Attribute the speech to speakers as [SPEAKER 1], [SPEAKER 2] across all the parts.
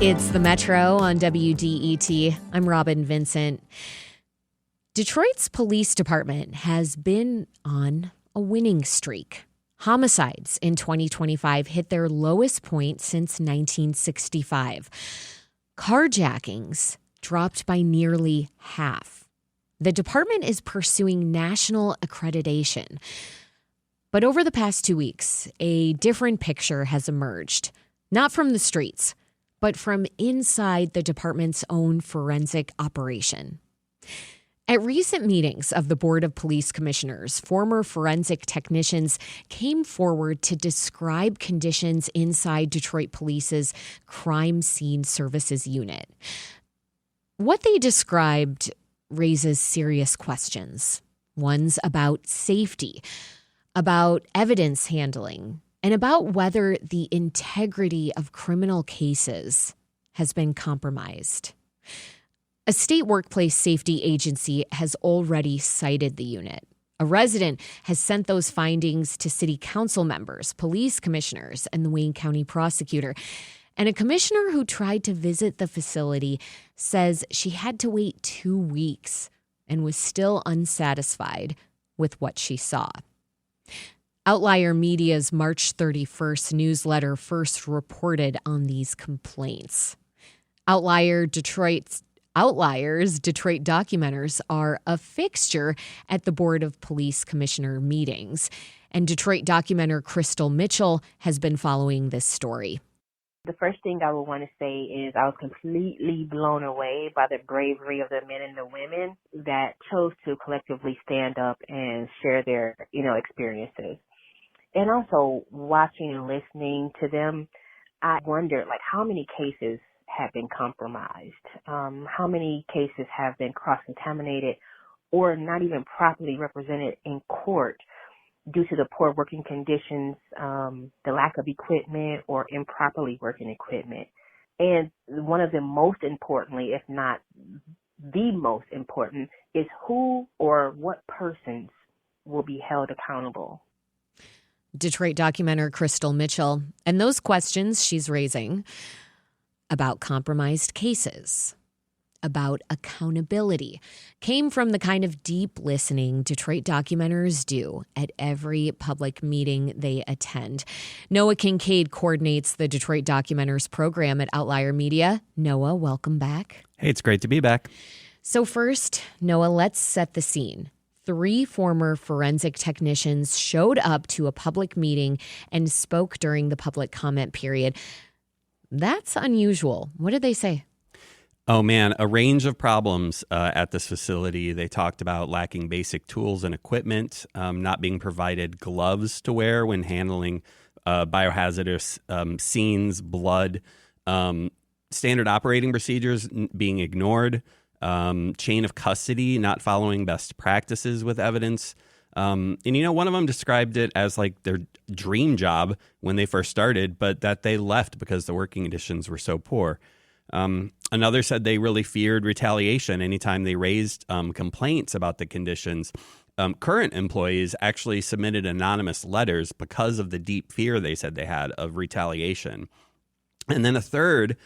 [SPEAKER 1] It's the Metro on WDET. I'm Robin Vincent. Detroit's police department has been on a winning streak. Homicides in 2025 hit their lowest point since 1965. Carjackings dropped by nearly half. The department is pursuing national accreditation. But over the past 2 weeks, a different picture has emerged. Not from the streets, but from inside the department's own forensic operation. At recent meetings of the Board of Police Commissioners, former forensic technicians came forward to describe conditions inside Detroit Police's Crime Scene Services Unit. What they described raises serious questions. Ones about safety, about evidence handling, and about whether the integrity of criminal cases has been compromised. A state workplace safety agency has already cited the unit. A resident has sent those findings to city council members, police commissioners, and the Wayne County prosecutor. And a commissioner who tried to visit the facility says she had to wait 2 weeks and was still unsatisfied with what she saw. Outlier Media's March 31st newsletter first reported on these complaints. Outliers Detroit documenters are a fixture at the Board of Police Commissioner meetings, and Detroit documenter Crystal Mitchell has been following this story.
[SPEAKER 2] The first thing I would want to say is I was completely blown away by the bravery of the men and the women that chose to collectively stand up and share their, experiences. And also watching and listening to them, I wondered, how many cases have been compromised? How many cases have been cross-contaminated or not even properly represented in court due to the poor working conditions, the lack of equipment, or improperly working equipment? And one of them most importantly, if not the most important, is who or what persons will be held accountable.
[SPEAKER 1] Detroit documenter Crystal Mitchell, and those questions she's raising about compromised cases, about accountability, came from the kind of deep listening Detroit documenters do at every public meeting they attend. Noah Kincaid coordinates the Detroit Documenters program at Outlier Media. Noah, welcome back.
[SPEAKER 3] Hey, it's great to be back.
[SPEAKER 1] So first, Noah, let's set the scene. 3 former forensic technicians showed up to a public meeting and spoke during the public comment period. That's unusual. What did they say?
[SPEAKER 3] Oh, man, a range of problems at this facility. They talked about lacking basic tools and equipment, not being provided gloves to wear when handling biohazardous scenes, blood, standard operating procedures being ignored, chain of custody not following best practices with evidence. And, one of them described it as their dream job when they first started, but that they left because the working conditions were so poor. Another said they really feared retaliation anytime they raised complaints about the conditions. Current employees actually submitted anonymous letters because of the deep fear they said they had of retaliation. And then a third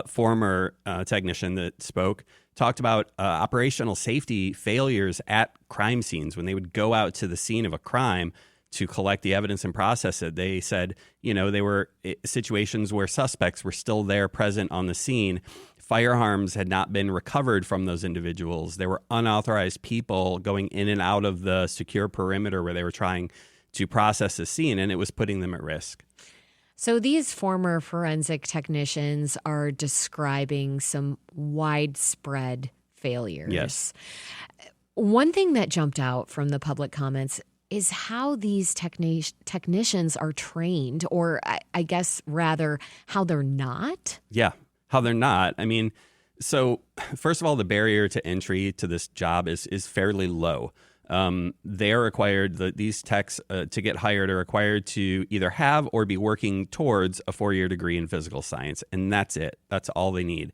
[SPEAKER 3] former technician that spoke talked about operational safety failures at crime scenes. When they would go out to the scene of a crime to collect the evidence and process it, they said, they were situations where suspects were still there present on the scene. Firearms had not been recovered from those individuals. There were unauthorized people going in and out of the secure perimeter where they were trying to process the scene, and it was putting them at risk.
[SPEAKER 1] So these former forensic technicians are describing some widespread failures.
[SPEAKER 3] Yes.
[SPEAKER 1] One thing that jumped out from the public comments is how these technicians are trained, or I guess rather how they're not.
[SPEAKER 3] Yeah, how they're not. So first of all, the barrier to entry to this job is fairly low. They're required, these techs to get hired are required to either have or be working towards a 4-year degree in physical science. And that's it. That's all they need.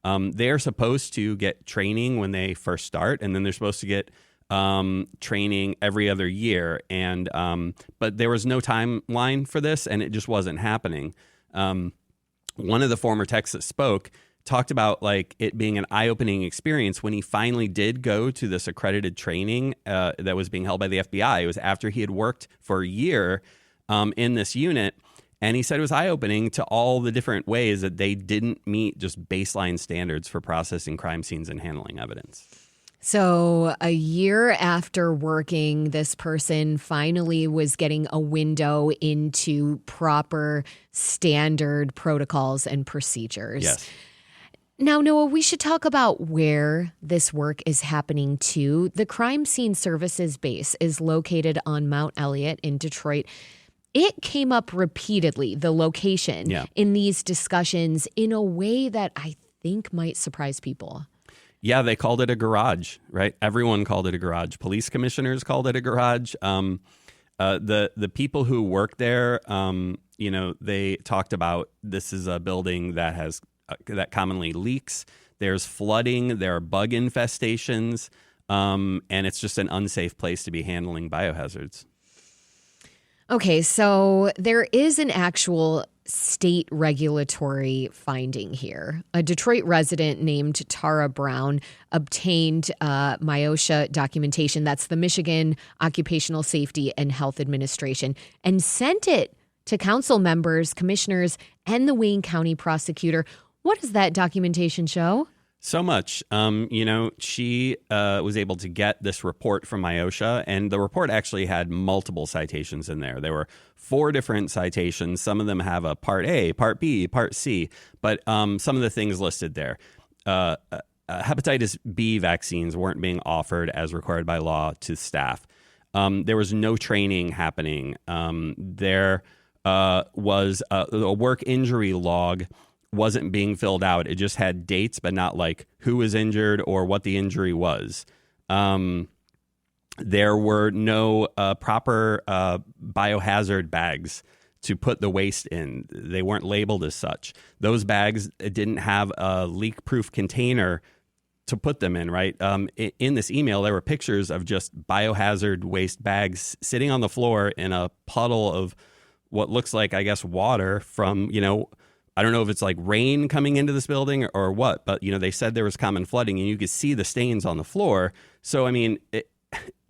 [SPEAKER 3] They're supposed to get training when they first start, and then they're supposed to get training every other year. But there was no timeline for this, and it just wasn't happening. one of the former techs that spoke talked about like it being an eye-opening experience when he finally did go to this accredited training that was being held by the FBI. It was after he had worked for a year in this unit. And he said it was eye-opening to all the different ways that they didn't meet just baseline standards for processing crime scenes and handling evidence.
[SPEAKER 1] So a year after working, this person finally was getting a window into proper standard protocols and procedures.
[SPEAKER 3] Yes.
[SPEAKER 1] Now, Noah, we should talk about where this work is happening too. The Crime Scene Services base is located on Mount Elliott in Detroit. It came up repeatedly, the location, in these discussions in a way that I think might surprise people.
[SPEAKER 3] Yeah, they called it a garage, right? Everyone called it a garage. Police commissioners called it a garage. The people who work there, they talked about this is a building that has that commonly leaks. There's flooding. There are bug infestations, and it's just an unsafe place to be handling biohazards.
[SPEAKER 1] Okay, so there is an actual state regulatory finding here. A Detroit resident named Tara Brown obtained MIOSHA documentation, that's the Michigan Occupational Safety and Health Administration, and sent it to council members, commissioners, and the Wayne County prosecutor. What does that documentation show?
[SPEAKER 3] So much. She was able to get this report from MIOSHA, and the report actually had multiple citations in there. There were 4 different citations. Some of them have a Part A, Part B, Part C, but some of the things listed there. Hepatitis B vaccines weren't being offered as required by law to staff. There was no training happening. There was a work injury log wasn't being filled out. It just had dates, but not like who was injured or what the injury was. There were no proper biohazard bags to put the waste in. They weren't labeled as such. Those bags didn't have a leak-proof container to put them in, right? In this email, there were pictures of just biohazard waste bags sitting on the floor in a puddle of what looks like, I guess, water from, I don't know if it's like rain coming into this building or what, but, they said there was common flooding and you could see the stains on the floor. So,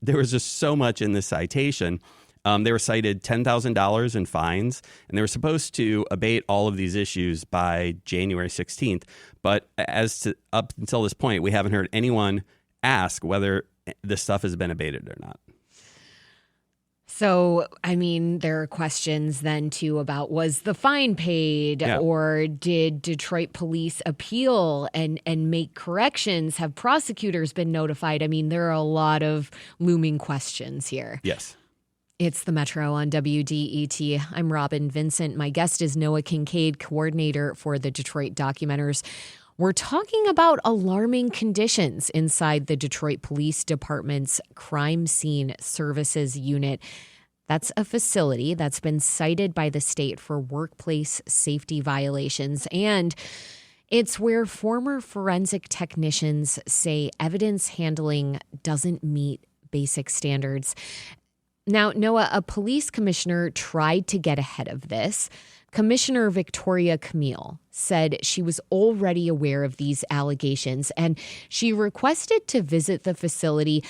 [SPEAKER 3] there was just so much in this citation. They were cited $10,000 in fines, and they were supposed to abate all of these issues by January 16th. But up until this point, we haven't heard anyone ask whether this stuff has been abated or not.
[SPEAKER 1] So, there are questions then, too, about was the fine paid or did Detroit police appeal and make corrections? Have prosecutors been notified? There are a lot of looming questions here.
[SPEAKER 3] Yes.
[SPEAKER 1] It's the Metro on WDET. I'm Robin Vincent. My guest is Noah Kincaid, coordinator for the Detroit Documenters. We're talking about alarming conditions inside the Detroit Police Department's Crime Scene Services Unit. That's a facility that's been cited by the state for workplace safety violations. And it's where former forensic technicians say evidence handling doesn't meet basic standards. Now, Noah, a police commissioner tried to get ahead of this. Commissioner Victoria Camille said she was already aware of these allegations and she requested to visit the facility,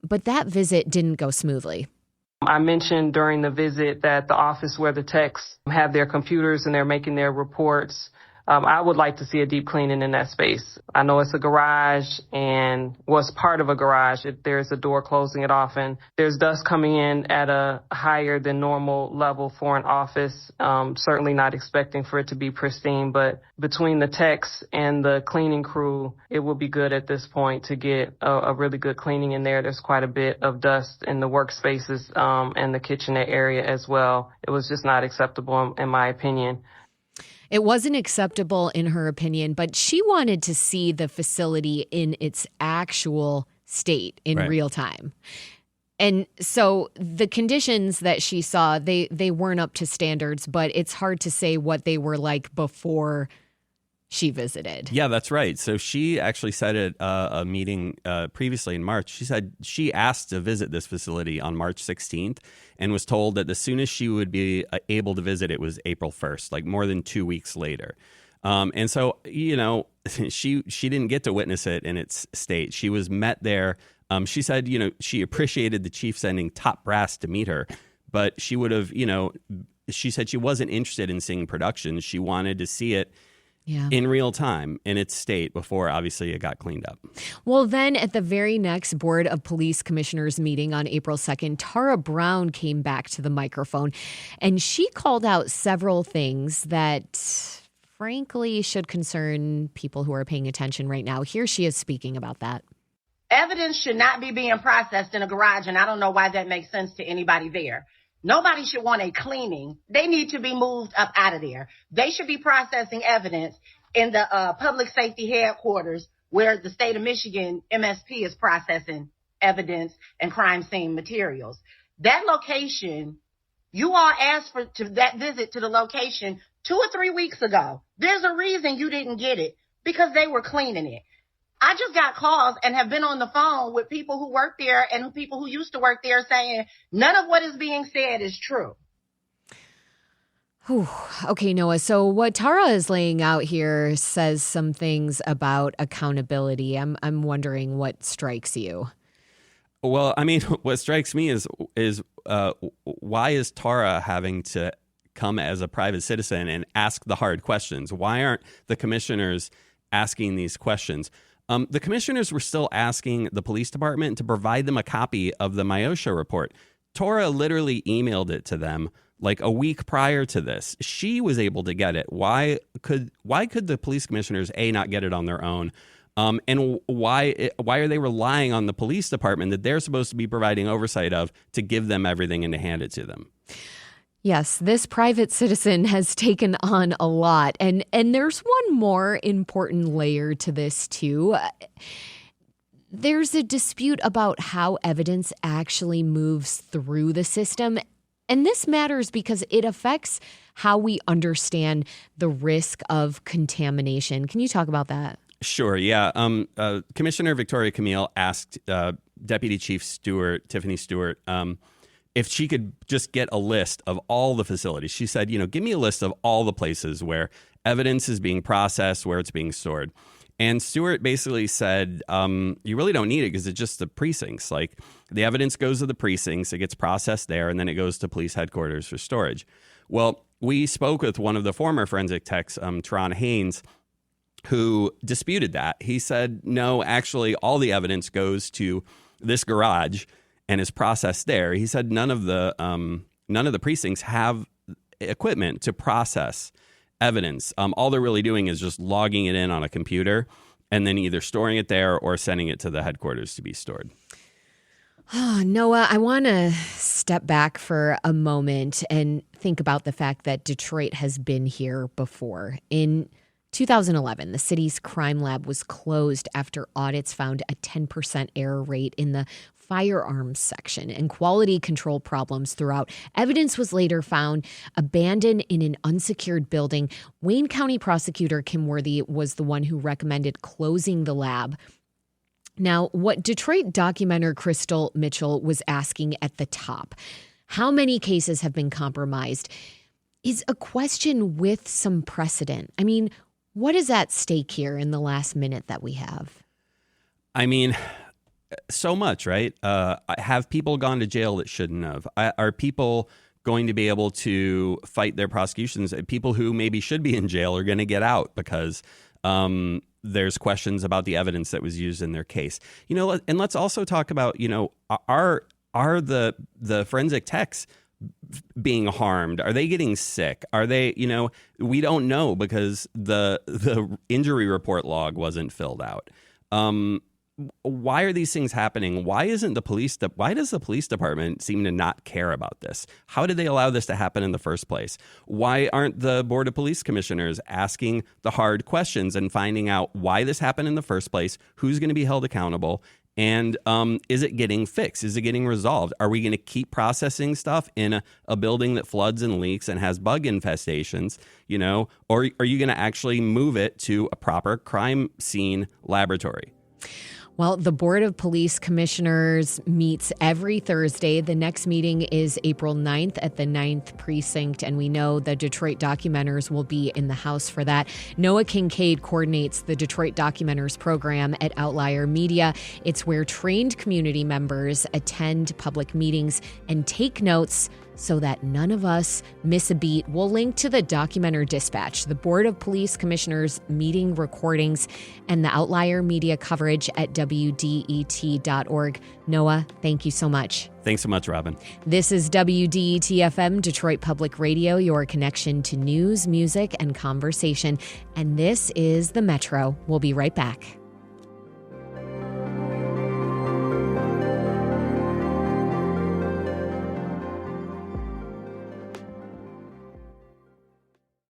[SPEAKER 1] but that visit didn't go smoothly.
[SPEAKER 4] I mentioned during the visit that the office where the techs have their computers and they're making their reports, I would like to see a deep cleaning in that space. I know it's a garage and was part of a garage. There's a door closing it often. There's dust coming in at a higher than normal level for an office. Certainly not expecting for it to be pristine, but between the techs and the cleaning crew, it would be good at this point to get a really good cleaning in there. There's quite a bit of dust in the workspaces and the kitchenette area as well. It was just not acceptable in my opinion.
[SPEAKER 1] It wasn't acceptable in her opinion, but she wanted to see the facility in its actual state in real time. And so the conditions that she saw, they weren't up to standards, but it's hard to say what they were like before she visited.
[SPEAKER 3] Yeah, that's right. So she actually said at a meeting previously in March, she said she asked to visit this facility on March 16th and was told that the soonest she would be able to visit it was April 1st, like more than 2 weeks later. And so, she didn't get to witness it in its state. She was met there. She said, she appreciated the chief sending top brass to meet her, but she would have, she said she wasn't interested in seeing production. She wanted to see it in real time in its state before, obviously, it got cleaned up.
[SPEAKER 1] Well, then at the very next Board of Police Commissioners meeting on April 2nd, Tara Brown came back to the microphone and she called out several things that, frankly, should concern people who are paying attention right now. Here she is speaking about that.
[SPEAKER 5] Evidence should not be being processed in a garage, and I don't know why that makes sense to anybody there. Nobody should want a cleaning. They need to be moved up out of there. They should be processing evidence in the public safety headquarters where the state of Michigan MSP is processing evidence and crime scene materials. That location, you all asked for that visit to the location 2 or 3 weeks ago. There's a reason you didn't get it, because they were cleaning it. I just got calls and have been on the phone with people who work there and people who used to work there saying none of what is being said is true.
[SPEAKER 1] Whew. Okay, Noah. So what Tara is laying out here says some things about accountability. I'm wondering what strikes you.
[SPEAKER 3] Well, I mean, what strikes me is why is Tara having to come as a private citizen and ask the hard questions? Why aren't the commissioners asking these questions? The commissioners were still asking the police department to provide them a copy of the Myosha report. Tara literally emailed it to them like a week prior to this. She was able to get it. Why could the police commissioners not get it on their own? And why are they relying on the police department that they're supposed to be providing oversight of to give them everything and to hand it to them?
[SPEAKER 1] Yes, this private citizen has taken on a lot. And there's one more important layer to this, too. There's a dispute about how evidence actually moves through the system. And this matters because it affects how we understand the risk of contamination. Can you talk about that?
[SPEAKER 3] Sure, yeah. Commissioner Victoria Camille asked Deputy Chief Tiffany Stewart, if she could just get a list of all the facilities. She said, give me a list of all the places where evidence is being processed, where it's being stored. And Stewart basically said, you really don't need it because it's just the precincts. Like, the evidence goes to the precincts, it gets processed there, and then it goes to police headquarters for storage. Well, we spoke with one of the former forensic techs, Teron Haynes, who disputed that. He said, no, actually, all the evidence goes to this garage and is processed there. He said none of the precincts have equipment to process evidence. All they're really doing is just logging it in on a computer and then either storing it there or sending it to the headquarters to be stored.
[SPEAKER 1] Noah, I want to step back for a moment and think about the fact that Detroit has been here before. In 2011, the city's crime lab was closed after audits found a 10% error rate in the firearms section and quality control problems throughout. Evidence was later found abandoned in an unsecured building. Wayne County prosecutor Kim Worthy was the one who recommended closing the lab. Now, what Detroit documenter Crystal Mitchell was asking at the top, how many cases have been compromised, is a question with some precedent. I mean, what is at stake here in the last minute that we have?
[SPEAKER 3] I mean, so much, right? Have people gone to jail that shouldn't have? Are people going to be able to fight their prosecutions? People who maybe should be in jail are going to get out because there's questions about the evidence that was used in their case. And let's also talk about, are the forensic techs being harmed? Are they getting sick? Are they, we don't know because the injury report log wasn't filled out. Why are these things happening? Why does the police department seem to not care about this? How did they allow this to happen in the first place? Why aren't the Board of Police Commissioners asking the hard questions and finding out why this happened in the first place, who's going to be held accountable, And is it getting fixed? Is it getting resolved? Are we going to keep processing stuff in a building that floods and leaks and has bug infestations, or are you going to actually move it to a proper crime scene laboratory?
[SPEAKER 1] Well, the Board of Police Commissioners meets every Thursday. The next meeting is April 9th at the 9th Precinct, and we know the Detroit Documenters will be in the house for that. Noah Kincaid coordinates the Detroit Documenters program at Outlier Media. It's where trained community members attend public meetings and take notes so that none of us miss a beat. We'll link to the Documenter Dispatch, the Board of Police Commissioners meeting recordings, and the Outlier Media coverage at WDET.org. Noah, thank you so much.
[SPEAKER 3] Thanks so much, Robin.
[SPEAKER 1] This is WDET-FM, Detroit Public Radio, your connection to news, music, and conversation. And this is The Metro. We'll be right back.